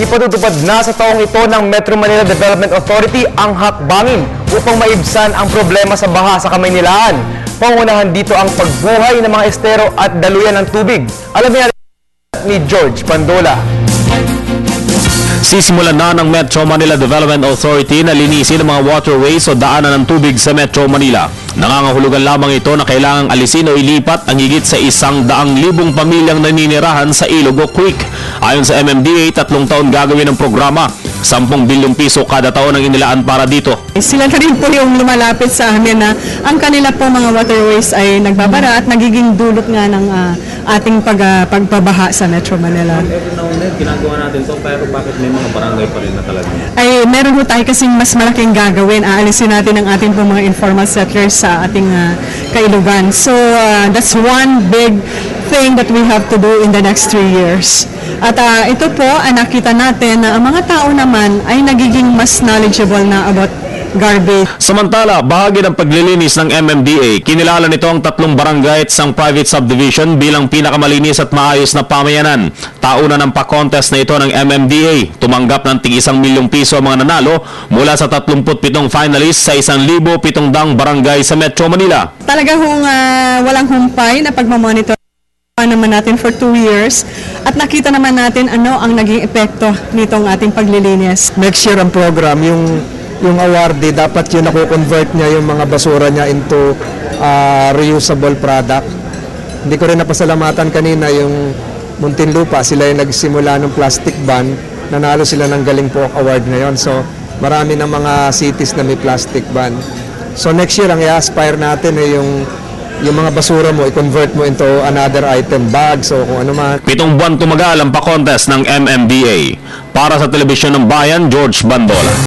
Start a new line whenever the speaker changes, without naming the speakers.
Ipatutupad na sa taong ito ng Metro Manila Development Authority ang hakbangin upang maibsan ang problema sa baha sa Kamaynilaan. Pangunahan dito ang pagbuhay ng mga estero at daluyan ng tubig. Alamin natin ni George Pandola.
Sisimulan na ng Metro Manila Development Authority na linisin ang mga waterways o daanan ng tubig sa Metro Manila. Nangangahulugan lamang ito na kailangang alisin o ilipat ang higit sa 100,000 pamilyang naninirahan sa ilog o creek. Ayon sa MMDA, 3 taon gagawin ang programa. 10 bilyong piso kada taon ang inilaan para dito.
Sila na rin po yung lumalapit sa amin na ang kanila po mga waterways ay nagbabara at nagiging dulot nga ng ating pagbabaha sa Metro Manila.
Every now and then, ginagawa natin ito, pero bakit may mga barangay pa rin na talaga?
Ay meron po tayo kasing mas malaking gagawin. Aalisin natin ang ating po mga informal settlers sa ating kailugan. So that's one big thing that we have to do in the next 3 years. At ito po, nakita natin na ang mga tao naman ay nagiging mas knowledgeable na about garbage.
Samantala, bahagi ng paglilinis ng MMDA, kinilala nito ang 3 barangay at isang private subdivision bilang pinakamalinis at maayos na pamayanan. Tauna ng pa-contest na ito ng MMDA. Tumanggap ng tig 1 milyong piso ang mga nanalo mula sa 37 finalists sa 1,700 barangay sa Metro Manila.
Talaga hong walang humpay na pagmamonitor naman natin for 2 years at nakita naman natin ano ang naging epekto nitong ating paglilinis.
Next year ang program, yung awardee, dapat yun nakukonvert niya yung mga basura niya into reusable product. Hindi ko rin napasalamatan kanina yung Muntinlupa, sila yung nagsimula ng plastic ban, nanalo sila ng Galing Po Award ngayon. So marami ng mga cities na may plastic ban. So next year ang i-aspire natin ay yung mga basura mo, i-convert mo into another item, bags o kung ano man.
7 buwan tumagal ang pa-contest ng MMDA. Para sa Telebisyon ng Bayan, George Bandola.